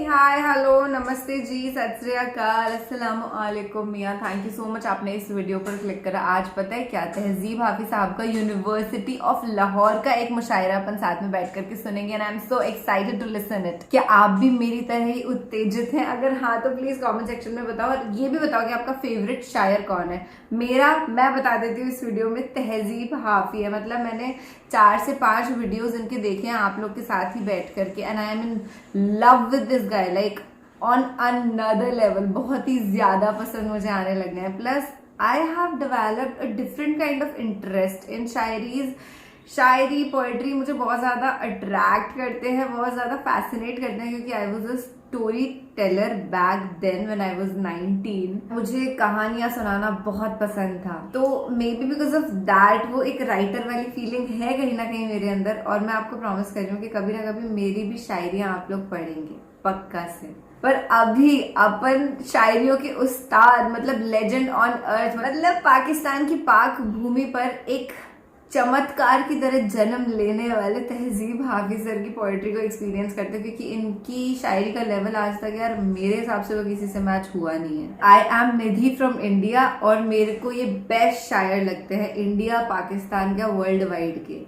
Hi hello नमस्ते जी, सत श्री अकाल, अस्सलाम वालेकुम मियाँ। थैंक यू सो मच आपने इस वीडियो पर क्लिक करा। आज पता है क्या, तहजीब हाफिज साहब का यूनिवर्सिटी ऑफ लाहौर का एक मुशायरा अपन साथ में बैठ करके सुनेंगे and I am so excited to listen it. क्या आप भी मेरी तरह ही उत्तेजित हैं? अगर हाँ तो प्लीज कमेंट सेक्शन में बताओ, और ये भी बताओ कि आपका फेवरेट शायर कौन है। मैं बता देती हूँ इस वीडियो में, तहजीब हाफी है। मतलब मैंने 4 से 5 वीडियोस इनके देखे हैं आप लोग के साथ ही बैठ करके and I M in love with this guy, like on another level. बहुत ही ज्यादा पसंद मुझे आने लगे हैं। Plus I have developed a different kind of interest in Shayari poetry मुझे बहुत ज्यादा अट्रैक्ट करते हैं, बहुत ज्यादा फैसिनेट करते हैं, क्योंकि I was a story teller back then when I was 19। मुझे कहानियां सुनाना बहुत पसंद था, तो maybe because of that वो एक राइटर वाली फीलिंग है कहीं ना कहीं मेरे अंदर। और मैं आपको प्रॉमिस कर रही हूँ कि कभी ना कभी मेरी भी शायरियां आप लोग पढ़ेंगे, पक्का से। पर अभी अपन शायरियों के उस्ताद, मतलब लेजेंड ऑन अर्थ, मतलब पाकिस्तान की पाक भूमि पर एक चमत्कार की तरह जन्म लेने वाले तहजीब हाफिज सर की पोएट्री को एक्सपीरियंस करते हैं, क्योंकि इनकी शायरी का लेवल आज तक यार मेरे हिसाब से वो किसी से मैच हुआ नहीं है। I am Nidhi from India, और मेरे को ये बेस्ट शायर लगते हैं इंडिया, पाकिस्तान का, वर्ल्ड वाइड के।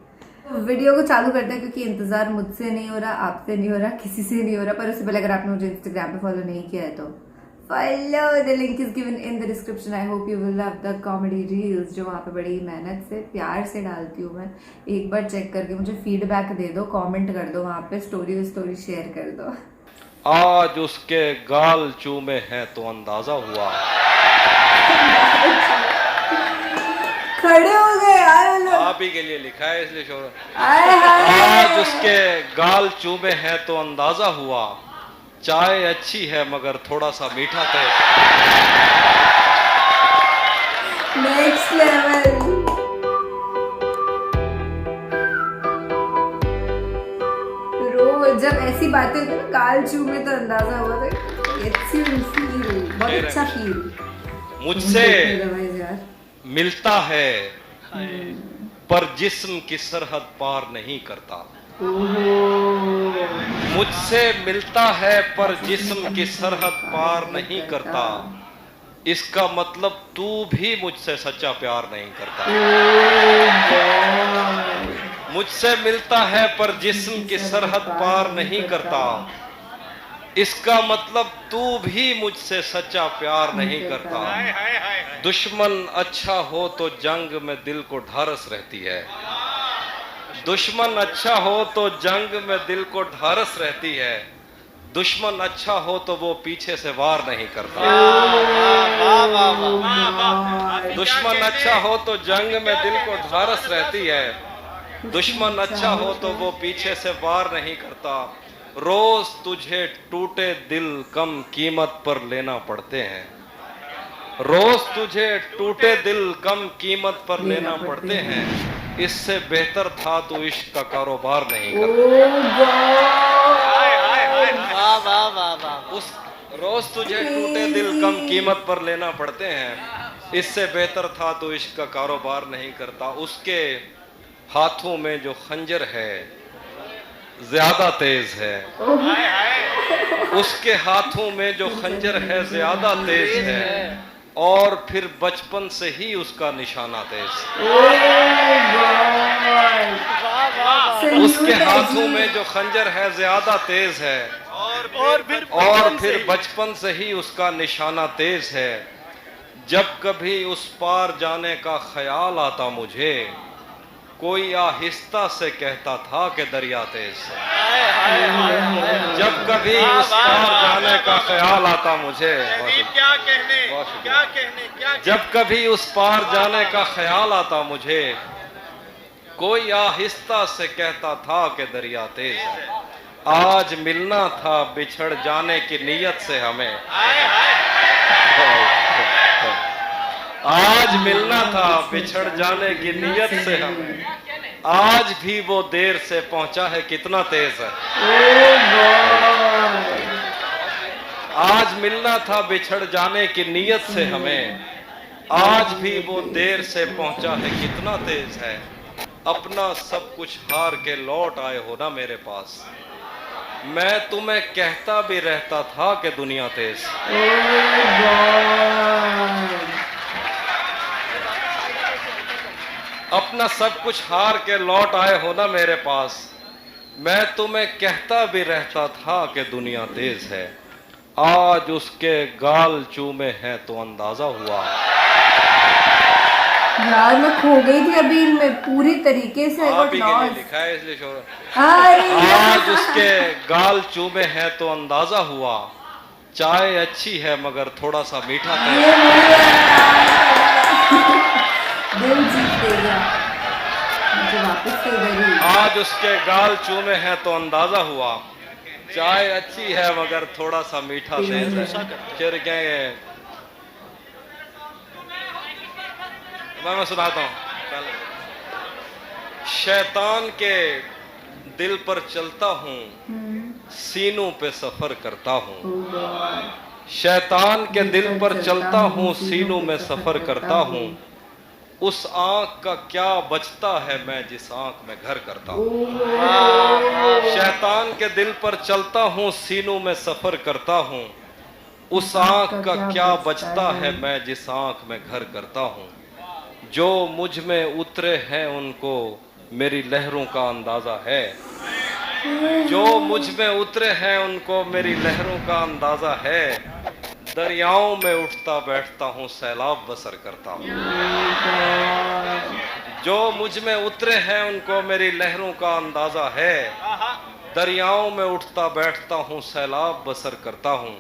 वीडियो को चालू करते हैं, क्योंकि इंतजार मुझसे नहीं हो रहा, आपसे नहीं हो रहा, किसी से नहीं हो रहा। पर उससे पहले अगर आपने मुझे इंस्टाग्राम पे फॉलो नहीं किया है तो follow, the link is given in the description. I hope you will love the comedy reels, जो वहाँ पे बड़ी मेहनत से प्यार से डालती हूँ मैं। एक बार चेक करके मुझे फीडबैक दे दो, कमेंट कर दो, वहाँ पे स्टोरी शेयर कर दो। आज उसके गाल चूमे हैं तो अंदाजा हुआ। खड़े हो गए यार, आप ही के लिए लिखा है इसलिए शोर। आज उसके गाल चूमे हैं तो अंदाजा हुआ, चाय अच्छी है मगर थोड़ा सा मीठा तेज। Next level. रोज जब ऐसी बातें होती है ना, काल चूमे तो अंदाजा हुआ, तो अच्छी फील, बहुत अच्छा फील मुझसे मिलता है पर जिस्म की सरहद पार नहीं करता। मुझसे मिलता है पर जिस्म की सरहद पार नहीं करता, इसका मतलब तू भी मुझसे सच्चा प्यार नहीं करता। मुझसे मिलता है पर जिस्म की सरहद पार नहीं करता, इसका मतलब तू भी मुझसे सच्चा प्यार नहीं करता। दुश्मन अच्छा हो तो जंग में दिल को ढारस रहती है, दुश्मन अच्छा हो तो जंग में दिल को ढारस रहती है, दुश्मन अच्छा हो तो वो पीछे से वार नहीं करता। दुश्मन अच्छा हो तो जंग में दिल को ढारस रहती है, दुश्मन अच्छा हो तो वो पीछे से वार नहीं करता। रोज तुझे टूटे दिल कम कीमत पर लेना पड़ते हैं, रोज तुझे टूटे दिल कम कीमत पर लेना पड़ते हैं, इससे बेहतर था तू इश्क का कारोबार नहीं करता। उस रोज तुझे टूटे दिल कम कीमत पर लेना पड़ते हैं, इससे बेहतर था तू इश्क का कारोबार नहीं करता। उसके हाथों में जो खंजर है ज्यादा तेज है, उसके हाथों में जो खंजर है ज्यादा तेज है, और फिर बचपन से ही उसका निशाना तेज। उसके हाथों में जो खंजर है ज्यादा तेज है, और फिर बचपन से ही उसका निशाना तेज है। जब कभी उस पार जाने का ख्याल आता मुझे, कोई आहिस्ता से कहता था कि दरिया तेज है। जब कभी उस पार जाने का ख्याल आता मुझे, जब कभी उस पार जाने का ख्याल आता मुझे, कोई आहिस्ता से कहता था कि दरिया तेज है। आज मिलना था बिछड़ जाने की नीयत से हमें, आज मिलना था बिछड़ जाने की नीयत से हमें, आज भी वो देर से पहुंचा है कितना तेज है। आज मिलना था बिछड़ जाने की नीयत से हमें, आज भी वो देर से पहुंचा है कितना तेज है। اپنا سب کچھ ہار کے لوٹ آئے ہو نا میرے پاس. میں تمہیں کہتا بھی رہتا تھا کہ دنیا تیز. اپنا سب کچھ ہار کے لوٹ آئے ہو نا میرے پاس. میں تمہیں کہتا بھی رہتا تھا کہ دنیا تیز ہے. آج اس کے گال چومے ہیں تو اندازہ ہوا. یار میں کھو گئی تھی ابھی ان میں پوری طریقے سے. آپ ہی کے لیے لکھا ہے اس لیے شور. آج اس کے گال چومے ہیں تو اندازہ ہوا. چائے اچھی ہے مگر تھوڑا سا میٹھا ہے. دل جیت گیا. آج اس کے گال چومے ہیں تو اندازہ ہوا. چائے اچھی ہے مگر تھوڑا سا میٹھا تیز ہے. پھر کہیں گے میں سناتا ہوں. شیطان کے دل پر چلتا ہوں, سینوں پہ سفر کرتا ہوں. شیطان کے دل پر چلتا ہوں, سینوں میں سفر کرتا ہوں. اس آنکھ کا کیا بچتا ہے میں جس آنکھ میں گھر کرتا ہوں. شیطان کے دل پر چلتا ہوں, سینوں میں سفر کرتا ہوں. اس آنکھ کا کیا بچتا ہے میں جس آنکھ میں گھر کرتا ہوں. جو مجھ میں اترے ہیں ان کو میری لہروں کا اندازہ ہے. جو مجھ میں اترے ہیں ان کو میری لہروں کا اندازہ ہے. دریاؤں میں اٹھتا بیٹھتا ہوں, سیلاب بسر کرتا ہوں. جو مجھ میں اترے ہیں ان کو میری لہروں کا اندازہ ہے. دریاؤں میں اٹھتا بیٹھتا ہوں, سیلاب بسر کرتا ہوں.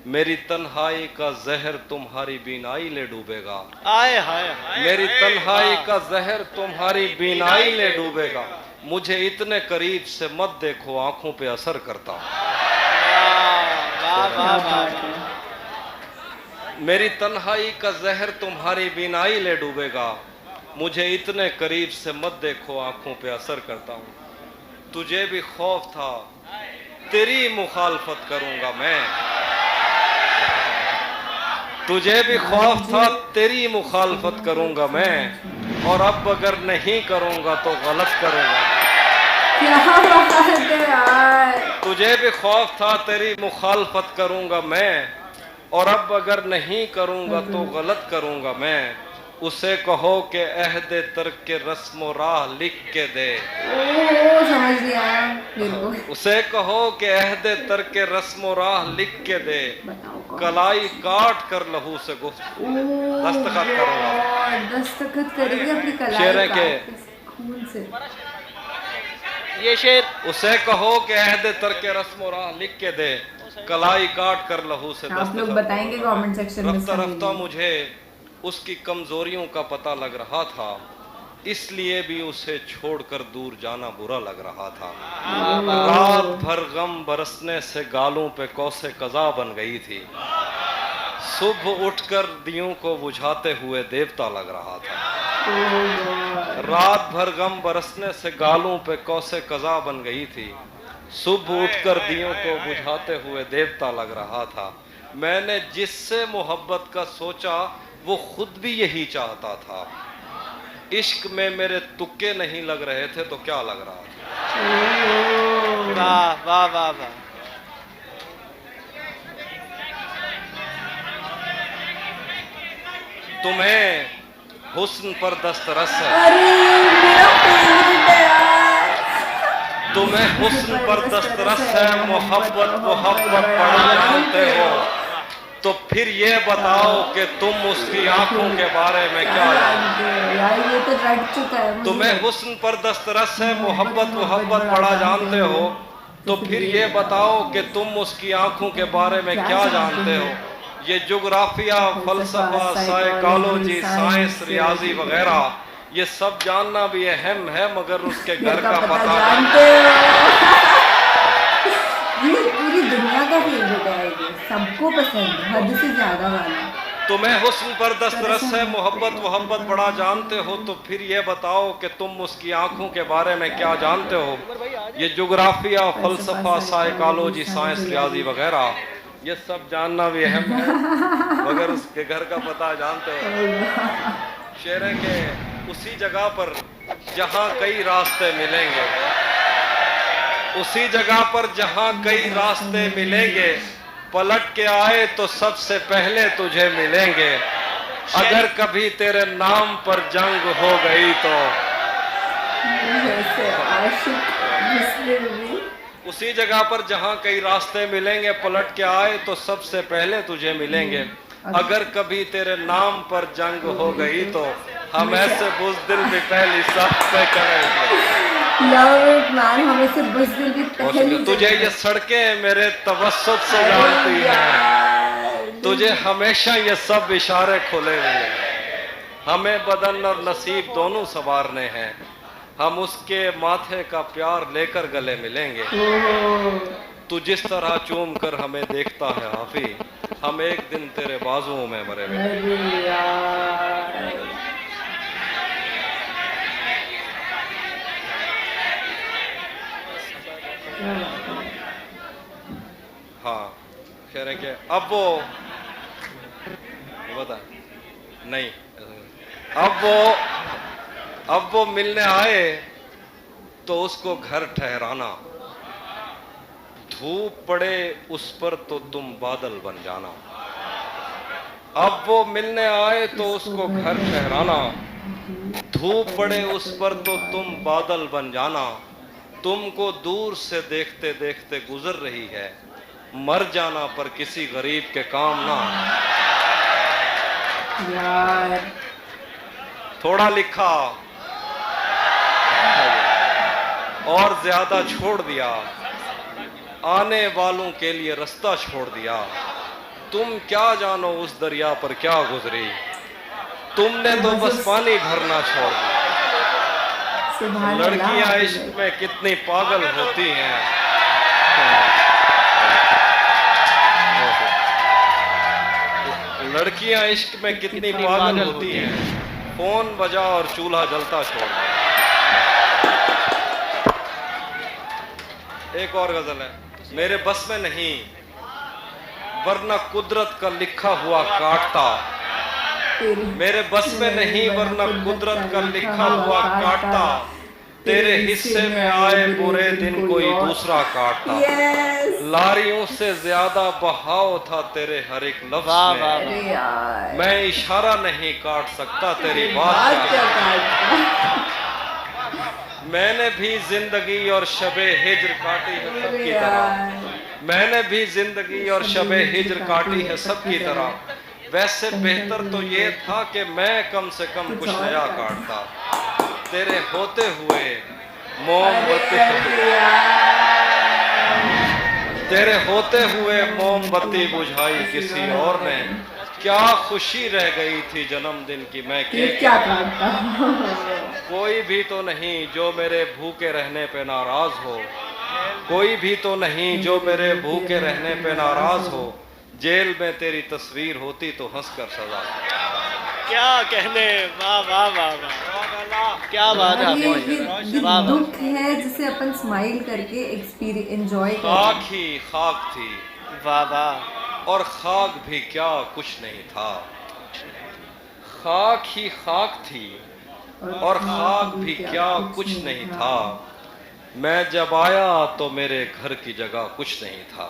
میری تنہائی کا زہر تمہاری بینائی لے ڈوبے گا. میری تنہائی کا زہر تمہاری بینائی لے ڈوبے گا. مجھے اتنے قریب سے مت دیکھو, آنکھوں پہ اثر کرتا ہوں. میری تنہائی کا زہر تمہاری بینائی لے ڈوبے گا. مجھے اتنے قریب سے مت دیکھو, آنکھوں پہ اثر کرتا ہوں. تجھے بھی خوف تھا تیری مخالفت کروں گا میں. تجھے بھی خوف تھا تیری مخالفت کروں گا میں. اور اب اگر نہیں کروں گا تو غلط کروں گا. تجھے بھی خوف تھا تیری مخالفت کروں گا میں. اور اب اگر نہیں کروں گا تو غلط کروں گا میں. اسے کہو کہ عہد ترک کے رسم و راہ لکھ کے دے. سمجھ لیا. اسے کہو کہ عہد ترک کے رسم و راہ لکھ کے دے. کلائی کاٹ کر لہو سے گفت دستخط کروں گا. دستخط کرے گی اپنی شعر ہے کلائی کہ خون سے. یہ شعر. اسے کہو کہ عہد ترک کے رسم و راہ لکھ کے دے. کلائی کاٹ کر لہو سے آپ لوگ بتائیں گے کامنٹ سیکشن میں. رفتہ رفتہ مجھے اس کی کمزوریوں کا پتہ لگ رہا تھا. اس لیے بھی اسے چھوڑ کر دور جانا برا لگ رہا تھا. رات بھر غم برسنے سے گالوں پہ کوسے قضا بن گئی تھی. صبح اٹھ کر دیوں کو بجھاتے ہوئے دیوتا لگ رہا تھا. رات بھر غم برسنے سے گالوں پہ کوسے قضا بن گئی تھی. صبح اٹھ کر دیوں کو بجھاتے ہوئے دیوتا لگ رہا تھا. میں نے جس سے محبت کا سوچا وہ خود بھی یہی چاہتا تھا. عشق میں میرے تکے نہیں لگ رہے تھے تو کیا لگ رہا تھا. واہ واہ واہ واہ. تمہیں حسن پر دسترس ہے. تمہیں حسن پر دسترس ہے. محبت پڑھا جانتے ہو تو پھر یہ بتاؤ کہ تم اس کی آنکھوں کے بارے میں کیا جانتے ہو. تمہیں حسن پر دسترس ہے. محبت پڑھا جانتے ہو تو پھر یہ بتاؤ کہ تم اس کی آنکھوں کے بارے میں کیا جانتے ہو. یہ جغرافیہ, فلسفہ, سائیکالوجی, سائنس, ریاضی وغیرہ یہ سب جاننا بھی اہم ہے مگر اس کے گھر کا پتہ جانتے ہو. یہ پوری دنیا کا فیوریٹ ہے. یہ سب کو پسند ہے, حد سے زیادہ والا. تمہیں حسن پر دسترس ہے. محبت بڑا جانتے ہو تو پھر یہ بتاؤ کہ تم اس کی آنکھوں کے بارے میں کیا جانتے ہو. یہ جغرافیہ, فلسفہ, سائیکالوجی, سائنس, ریاضی وغیرہ یہ سب جاننا بھی اہم ہے مگر اس کے گھر کا پتہ جانتے ہو. شعر ہے کہ اسی جگہ پر जहां कई रास्ते मिलेंगे, उसी जगह पर जहां कई रास्ते मिलेंगे, पलट के आए तो सबसे पहले तुझे मिलेंगे। अगर कभी तेरे नाम पर जंग हो गई तो जैसे आशिक जिसमें भी उसी जगह पर जहां कई रास्ते मिलेंगे, पलट के आए तो सबसे पहले तुझे मिलेंगे। अगर कभी तेरे नाम पर जंग हो गई तो हम ऐसे बुज़दिल भी पहली साथ पे करेंगे। लव इट मैन, हमें से बुज़दिल भी पहली तुझे ये सड़कें मेरे तवस्सुत से जानती हैं, तुझे हमेशा ये सब इशारे खुले हुए हैं। हमें बदन और नसीब दोनों संवारने हैं, हम उसके माथे का प्यार लेकर गले मिलेंगे। तू जिस तरह चूम कर हमें देखता है हाफी, हम एक दिन तेरे बाजुओं में मरे मिलेंगे। हाँ, कह रहे कि अब बता नहीं, अब वो मिलने आए तो उसको घर ठहराना, धूप पड़े उस पर तो तुम बादल बन जाना। अब वो मिलने आए तो उसको घर ठहराना, धूप पड़े उस पर तो तुम बादल बन जाना। तुमको दूर से देखते देखते गुजर रही है, मर जाना पर किसी गरीब के काम ना। यार थोड़ा लिखा और ज्यादा छोड़ दिया, आने वालों के लिए रास्ता छोड़ दिया। तुम क्या जानो उस दरिया पर क्या गुजरी, तुमने तो बस पानी भरना छोड़ दिया। लड़कियां इश्क में कितनी पागल होती हैं, लड़कियां इश्क में कितनी पागल होती हैं, फोन बजा और चूल्हा जलता छोड़ दिया। एक और गजल है, मेरे बस में नहीं वरना कुदरत का लिखा हुआ काटता, मेरे बस में नहीं वरना कुदरत का लिखा हुआ काटता, तेरे हिस्से में आए बुरे दिन कोई दूसरा काटता। लारियों से ज्यादा बहाव था तेरे हर एक लफ्ज में, मैं इशारा नहीं काट सकता तेरी बात क्या। मैंने भी जिंदगी और शबे हिज्र काटी है सबकी तरह, मैंने भी जिंदगी और शबे हिज्र काटी है सबकी तरह। वैसे बेहतर तो ये था कि मैं कम से कम कुछ नया काटता, तेरे होते हुए मोमबत्ती, तेरे होते हुए मोमबत्ती बुझाई किसी और ने। क्या खुशी रह गई थी जन्मदिन की मैं क्या काटता। कोई भी तो नहीं जो मेरे भूखे रहने पे नाराज हो, कोई भी तो नहीं जो मेरे भूखे रहने पे नाराज हो। जेल में तेरी तस्वीर होती तो हंस कर सजा। क्या कहने, वाह वाह वाह वाह, क्या बात है। ये दुख है जिसे अपन स्माइल करके एंजॉय करते। खाक ही खाक थी, वाह वाह, और खाक भी क्या कुछ नहीं था। खाक ही खाक थी और खाक भी क्या कुछ नहीं था। मैं जब आया तो मेरे घर की जगह कुछ नहीं था।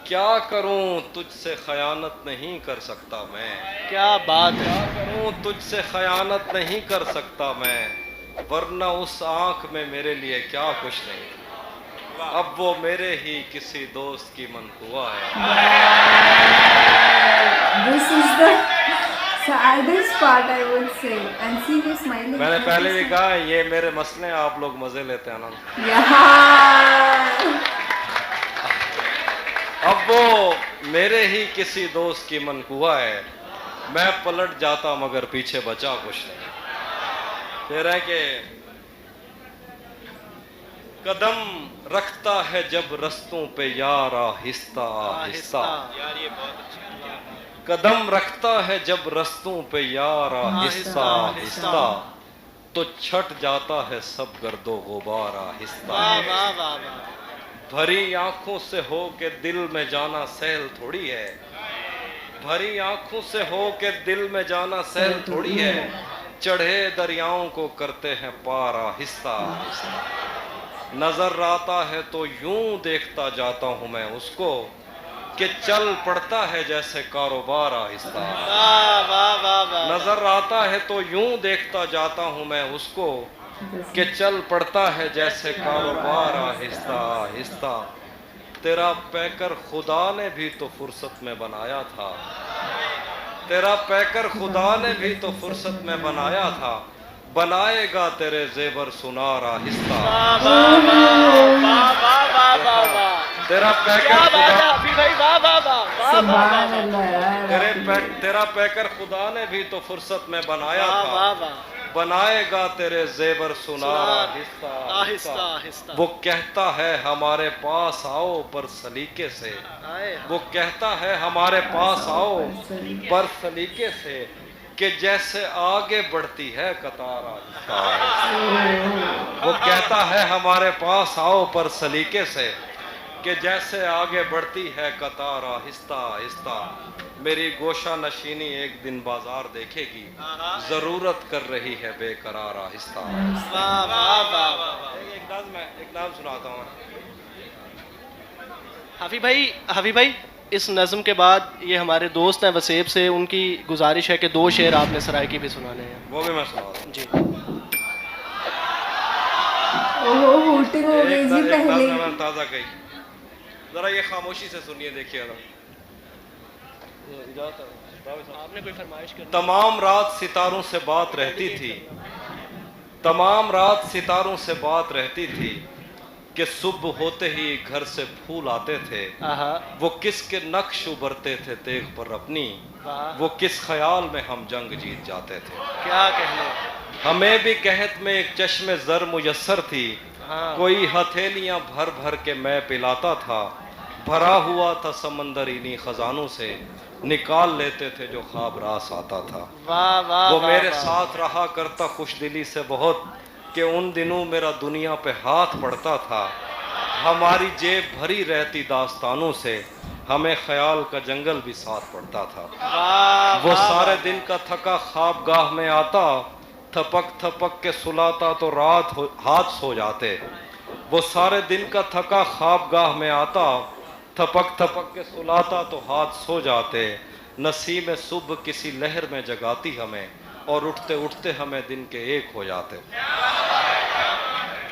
क्या करूं तुझसे खयानत नहीं कर सकता मैं, क्या बात है। क्या करूं तुझसे खयानत नहीं कर सकता मैं, वरना उस आंख में मेरे लिए क्या कुछ नहीं। अब वो मेरे ही किसी दोस्त की मनकुआ है। This is the saddest part I would say. And see you smiling. मैंने पहले भी कहा ये मेरे मसले हैं, आप लोग मजे लेते हैं ना। यार अब वो मेरे ही किसी दोस्त की मनकुआ है, मैं पलट जाता मगर पीछे बचा कुछ नहीं। कह रहा है कि कदम रखता है जब रस्तों पे यार आहिस्ता आहिस्ता, कदम रखता है जब रस्तों पे यार आहिस्ता आहिस्ता, तो छट जाता है सब गर्दो गुबार आहिस्ता। वाह वाह वाह वाह, भरी आंखों से हो के दिल में जाना सहल थोड़ी है, भरी आंखों से हो के दिल में जाना सहल थोड़ी है। चढ़े दरियाओं को करते हैं पार आहिस्ता आहिस्ता, नजर आता है तो यूं देखता जाता हूं मैं उसको कि चल पड़ता है जैसे कारोबार आहिस्ता, वाह वाह वाह वाह, नजर आता है तो यूं देखता जाता हूं मैं उसको कि चल पड़ता है जैसे कारोबार आहिस्ता आहिस्ता, तेरा पैकर खुदा ने भी तो फुर्सत में बनाया था, तेरा पैकर खुदा ने भी तो फुर्सत में बनाया था, बनाएगा तेरे जेवर सुनार आहिस्ता, वाह वाह वाह वाह वाह वाह वाह, तेरा क्या पैकर बात है खुदा, हाफिज भाई, वाह वाह वाह वाह वाह सुभान अल्लाह यार। तेरा पैकर खुदा ने भी तो फुर्सत में बनाया वाह था, वाह वाह, बनाएगा तेरे जेवर सुनार आहिस्ता आहिस्ता आहिस्ता, वो कहता है हमारे पास आओ पर सलीके से, हाय वो कहता है हमारे पास आओ पर सलीके से, कि जैसे आगे बढ़ती है कतार आहिस्ता आहिस्ता। वो कहता है हमारे पास आओ पर सलीके से, कि जैसे आगे बढ़ती है कतार आहिस्ता आहिस्ता, मेरी गोशा नशीनी एक दिन बाजार देखेगी, जरूरत कर रही है बेकरार आहिस्ता। वाह वाह वाह वाह, एक नाम सुनाता हूँ। हाफिज भाई इस नज़म के बाद ये हमारे दोस्त हैं वसेब से, उनकी गुजारिश है कि 2 शेर आपने सराइकी भी सुनाने हैं। वो भी मैं सुनाता हूँ जी ओहो वोटिंग हो गई जी पहले। मैंने ताज़ा कही, जरा ये खामोशी से सुनिए, देखिए आपने कोई फरमाइश कर, तमाम रात सितारों से बात रहती थी, तमाम रात सितारों से बात रहती थी, कि सुबह होते ही घर से फूल आते थे, आहा वो किसके नक्श उभरते थे तेग पर अपनी, वाह, वो किस ख्याल में हम जंग जीत जाते थे, क्या कहने, हमें भी कहत में एक चश्मे ज़र मुयस्सर थी, हाँ कोई हथेलियां भर भर के मैं पिलाता था, भरा हुआ था समंदर इन्हीं खजानों से, निकाल लेते थे जो ख्वाब रास आता था, वाह वाह वो वाह, मेरे वाह, साथ रहा करता खुश दिली से बहुत, कि उन दिनों मेरा दुनिया पे हाथ पड़ता था, हमारी जेब भरी रहती दास्तानों से, हमें ख्याल का जंगल भी साथ पड़ता था, वाह वो वाह, सारे दिन का थका ख्वाबगाह में आता, थपक थपक के सुलाता तो हाथ सो जाते, वो सारे दिन का थका ख्वाबगाह में आता, थपक थपक के सुलाता तो हाथ सो जाते, नसीम सुबह किसी लहर में जगाती हमें, और उठते उठते हमें दिन के एक हो जाते,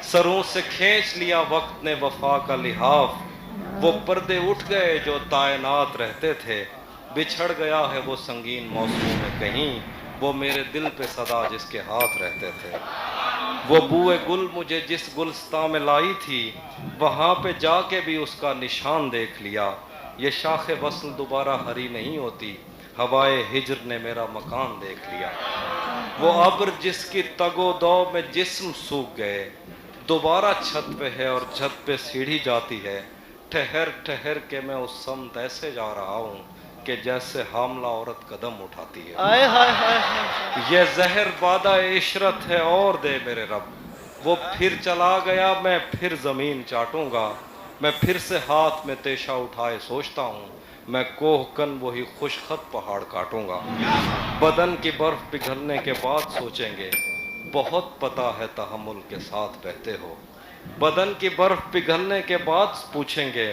सरों से खींच लिया वक्त ने वफा का लिहाफ, वो पर्दे उठ गए जो तायनात रहते थे, बिछड़ गया है वो संगीन मौसमों में कहीं, वो मेरे दिल पे सदा जिसके हाथ रहते थे, वो बूए गुल मुझे जिस गुलस्तां में लाई थी, वहाँ पे जाके भी उसका निशान देख लिया, ये शाखे वस्ल दोबारा हरी नहीं होती, हवाए हिजर ने मेरा मकान देख लिया, वो अब्र जिसकी तगो दो में जिस्म सूख गए, दोबारा छत पे है और छत पे सीढ़ी जाती है, ठहर ठहर के मैं उस समत ऐसे जा रहा हूँ, कि जैसे हामला औरत कदम उठाती है, हाय हाय हाय हाय, ये जहर बादा इशरत है और दे मेरे रब, वो फिर चला गया मैं फिर जमीन चाटूंगा, मैं फिर से हाथ में तेशा उठाए सोचता हूँ, मैं कोहकन वही खुशखत पहाड़ काटूंगा, बदन की बर्फ पिघलने के बाद सोचेंगे, बहुत पता है तहम्मुल के साथ बहते हो, बदन की बर्फ पिघलने के बाद पूछेंगे,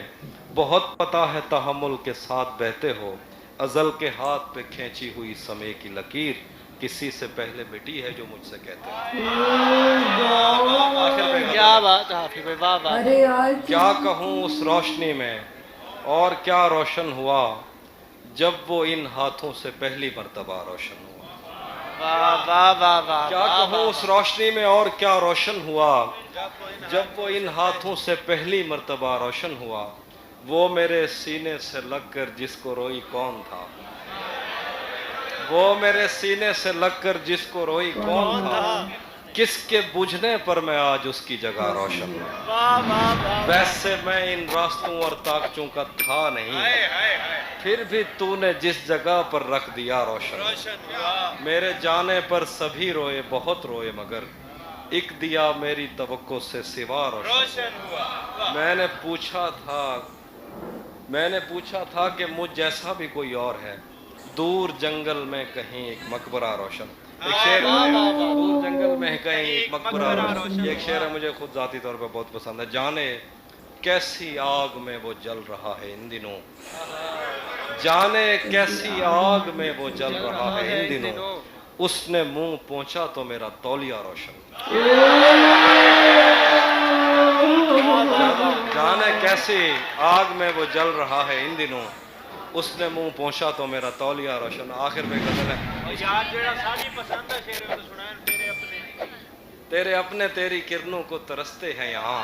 बहुत पता है तहम्मुल के साथ बहते हो, अजल के हाथ पे खींची हुई समय की लकीर किसी से पहले मिटी है जो मुझसे कहते हैं। आखिर में क्या बात है हाफिज भाई, वाह वाह, अरे यार क्या कहूँ उस रोशनी में और क्या रोशन हुआ, जब वो इन हाथों से पहली मर्तबा रोशन हुआ, वाह वाह वाह वाह, क्या वाह, कहूँ वाह, उस रोशनी में और क्या रोशन हुआ, जब वो इन हाथों से पहली मर्तबा रोशन हुआ, वो मेरे सीने से लगकर जिसको रोई कौन था, वो मेरे सीने से लगकर जिसको रोई कौन था, किसके बुझने पर मैं आज उसकी जगह रोशन हूँ, वाह वाह वाह, वैसे मैं इन रास्तों और ताकचों का था नहीं, फिर भी तूने जिस जगह पर रख दिया रोशन, मेरे जाने पर सभी रोए बहुत रोए, मगर एक दिया मेरी तवक्को से सिवा रोशन हुआ, मैंने पूछा था कि मुझ जैसा भी कोई और है, दूर जंगल में कहीं एक मकबरा रोशन, एक शेर दूर जंगल में है कहीं मकबरा रोशन, ये एक शेर है मुझे खुद जाती तौर पर बहुत पसंद है। जाने कैसी आग में वो जल रहा है इन दिनों, जाने कैसी आग में वो जल रहा है इन दिनों, उसने मुंह पहुंचा तो मेरा तौलिया रोशन। जाने कैसी आग में वो जल रहा है इन दिनों, उसने मुंह पहुंचा तो मेरा तौलिया रोशन। आखिर में गजल है यार जेड़ा साडी पसंद है शेर में सुना है, तेरे अपने तेरी किरणों को तरसते हैं यहाँ,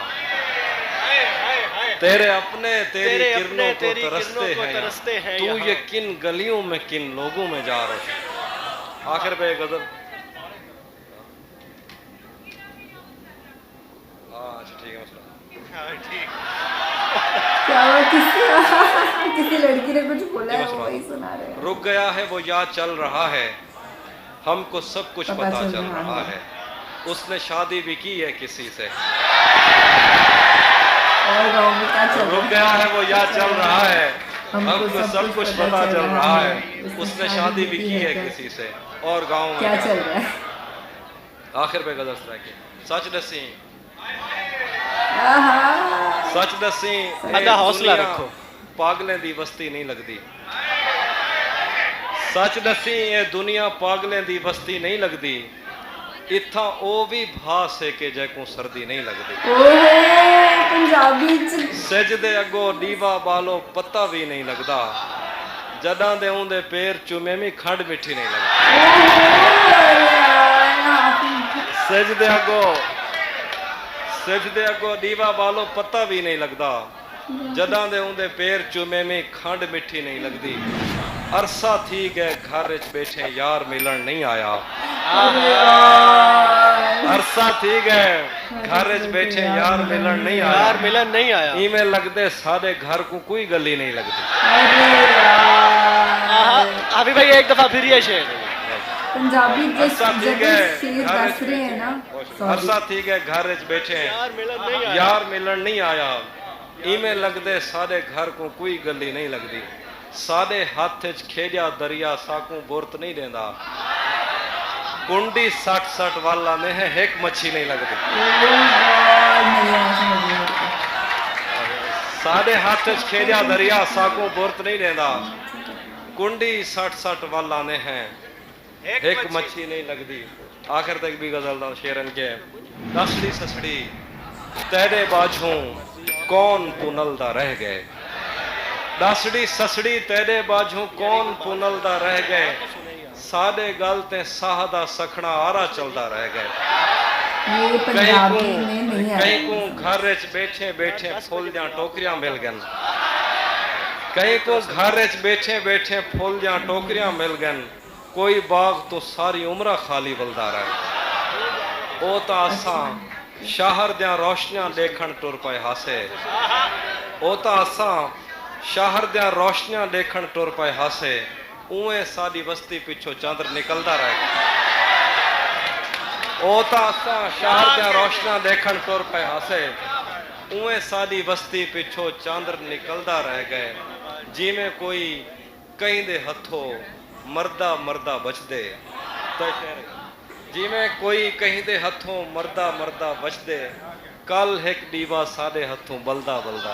हाय हाय हाय, तेरे अपने तेरी तेरे किरणों अपने को तेरी तरसते किरणों को हैं तरसते यहाँ। हैं तू यहाँ। ये किन गलियों में किन लोगों में जा रहा। आखिर पे गजल अच्छा ठीक है मसला हां ठीक। क्या हुआ, किसी लड़की ने कुछ बोला है, वो वही सुना रहे हैं। रुक गया है वो याद चल रहा है, हमको सब कुछ पता चल रहा है, उसने शादी भी की है किसी से। और गाँव में क्या चल रहा रुक है? गया है वो याद चल रहा है, हमको हमको सब कुछ पता चल रहा है, उसने शादी भी की है किसी से। और गाँव में क्या चल रहा है? आखिर पे गजल सुना के सच दसी आहा, सच दसी अदा हौसला रखो, पागलें दी बस्ती नहीं लगती। सच दसी ये दुनिया पागलें दी बस्ती नहीं लगती, इत्था ओ भी भा से के जैको सर्दी नहीं लगती। ओहो, पंजाबी च सजदे अगो दीवा बालो पत्ता भी नहीं लगता, जदां दे उंदे पैर चुमे में खंड मिठी नहीं लगती। सजदे अगो दीवा बालो पत्ता भी नहीं लगता, जदां दे उंदे पैर चुमे में खंड मिठी नहीं लगती। अरसा थी गए घर च बैठे यार मिलन नहीं आया, अरसा थी गए घर च बैठे यार मिलन नहीं आया, यार मिलन नहीं आया। इवें लगदे साडे घर को कोई गली नहीं लगती। अभी भाई एक दफा फिर ये शेर। पंजाबी अरसा थी जब गए शेर घर दस रहे हैं ना, अरसा थी गए घर च बैठे यार मिलन नहीं आया, यार मिलन नहीं आया, इवें लगदे साडे घर को कोई गली नहीं लगती। साडे हाथ च खेजा दरिया साकू बुरत नहीं देंदा, कुंडी सट सट वाला ने है एक मच्छी नहीं लगती। साडे हाथ च खेजा दरिया साकू बुरत नहीं देंदा, कुंडी सट सट वाला ने है एक मच्छी नहीं लगती। आखिर तक भी गजल दा शेरन के दसड़ी ससड़ी तेरे बाजू कौन पुनलदा रह गए, दसड़ी ससड़ी तेरे बाजू कौन पुनलदा रह गए, साडे गल ते साह दा सखना आरा चलदा रह गए। ये पंजाबी में नहीं है। कहीं को घर च बैठे बैठे फुल दियां टोकरियां मिल गन, कहीं को घर च बैठे बैठे फुल दियां टोकरियां मिल गन, कोई बाग तो सारी उम्र खाली बलदा रहे। ओ ता असा शहर दियां रोशनियां देखण टुर पए हासे, ओ ता असा शहर दियां रोशनियां देखण टुर पए हासे, उवें साडी बस्ती पिछो चंद्र निकलदा रहे। ओ ता असा शहर दियां रोशनियां देखण टुर पए हासे, उवें साडी बस्ती पिछो चंद्र निकलदा रह गए। जिवें कोई कहीं दे हथों मरदा मरदा बचदे, जिवें कोई कहीं दे हथों मरदा मरदा बचदे, कल एक दीवा साडे हथों बलदा बलदा।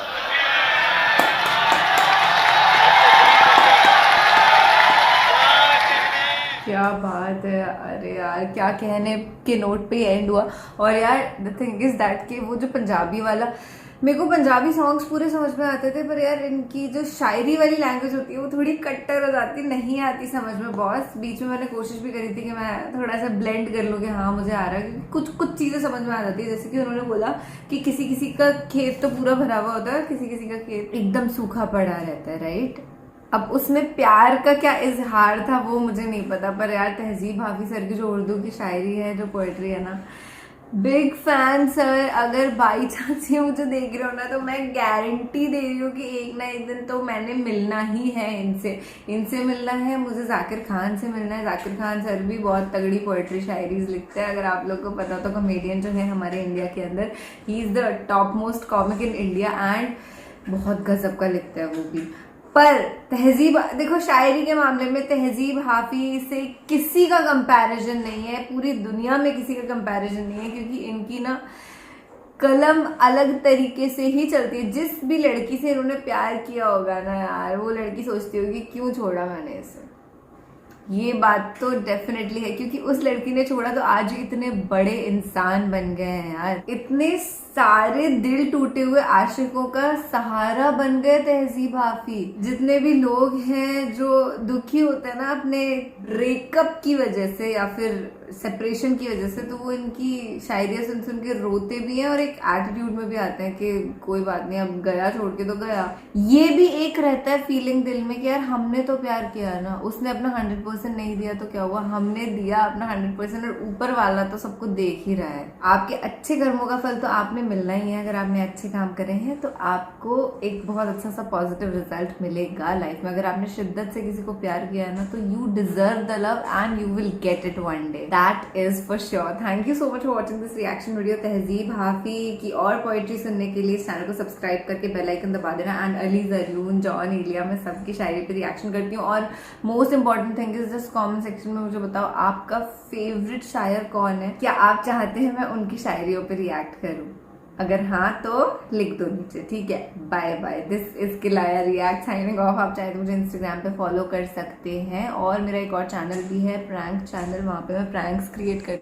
क्या बात है, अरे यार क्या कहने के नोट पे एंड हुआ। और यार द थिंग इज दैट कि वो जो पंजाबी वाला, मेरे को पंजाबी सॉन्ग्स पूरे समझ में आते थे, पर यार इनकी जो शायरी वाली लैंग्वेज होती है वो थोड़ी कट्टर हो जाती, नहीं आती समझ में। बॉस बीच में मैंने कोशिश भी करी थी कि मैं थोड़ा सा ब्लेंड कर लूँ कि हाँ मुझे आ रहा है, कुछ चीज़ें समझ में आ जाती है। जैसे कि उन्होंने बोला कि किसी किसी का खेत तो पूरा भरा हुआ होता है, किसी किसी का खेत एकदम सूखा पड़ा रहता है, राइट। अब उसमें प्यार का क्या इजहार था वो मुझे नहीं पता, पर यार तहजीब हाफिज सर की जो उर्दू की शायरी है, जो पोइट्री है ना, बिग फैन सर। अगर बाई चांस ये मुझे देख रहे हो ना, तो मैं गारंटी दे रही हूँ कि एक ना एक दिन तो मैंने मिलना ही है इनसे मिलना है, मुझे जाकिर खान से मिलना है। जाकिर खान सर भी बहुत तगड़ी पोइट्री शायरीज लिखते हैं, अगर आप लोग को पता तो। कॉमेडियन जो है हमारे इंडिया के अंदर, he is the top most comic in India, and बहुत गजब का लिखता है वो भी। पर तहजीब, देखो शायरी के मामले में तहजीब हाफी से किसी का कंपैरिजन नहीं है, पूरी दुनिया में किसी का कंपैरिजन नहीं है, क्योंकि इनकी ना कलम अलग तरीके से ही चलती है। जिस भी लड़की से इन्होंने प्यार किया होगा ना यार, वो लड़की सोचती होगी क्यों छोड़ा मैंने इसे। ये बात तो डेफिनेटली है, क्योंकि उस लड़की ने छोड़ा तो आज इतने बड़े इंसान बन गए हैं यार, इतने सारे दिल टूटे हुए आशिकों का सहारा बन गए तहजीब हाफी। जितने भी लोग हैं जो दुखी होते हैं ना अपने ब्रेकअप की वजह से या फिर सेपरेशन की वजह से, तो वो इनकी शायरियाँ सुन सुन के रोते भी हैं और एक एटीट्यूड में भी आते हैं कि कोई बात नहीं, अब गया छोड़ के तो गया। ये भी एक रहता है फीलिंग दिल में कि यार हमने तो प्यार किया ना, उसने अपना 100% नहीं दिया तो क्या हुआ, हमने दिया अपना 100% और ऊपर वाला तो सबको देख ही रहा है। आपके अच्छे कर्मों का फल तो आपने मिलना ही है। अगर आपने अच्छे काम करे हैं तो आपको एक बहुत अच्छा सा पॉजिटिव रिजल्ट मिलेगा लाइफ में। अगर आपने शिद्दत से किसी को प्यार किया है ना, तो you deserve the love and you will get it one day, that is for sure. Thank you so much for watching this reaction video. तहजीब हाफी की और पोएट्री सुनने के लिए चैनल को सब्सक्राइब करके बेल आइकन दबा देना। एंड अली जरून, जॉन, इलिया, मैं सबकी शायरी पे रिएक्शन करती हूँ। और most important thing is just comment section में मुझे बताओ आपका फेवरेट शायर कौन है, क्या आप चाहते हैं मैं उनकी शायरियों पे रिएक्ट करूँ? अगर हाँ तो लिख दो नीचे, ठीक है। बाय बाय, दिस इज किलाया रिएक्ट साइनिंग ऑफ। आप चाहे तो मुझे इंस्टाग्राम पे फॉलो कर सकते हैं, और मेरा एक और चैनल भी है प्रैंक चैनल, वहाँ पे मैं प्रैंक्स क्रिएट करती हूँ।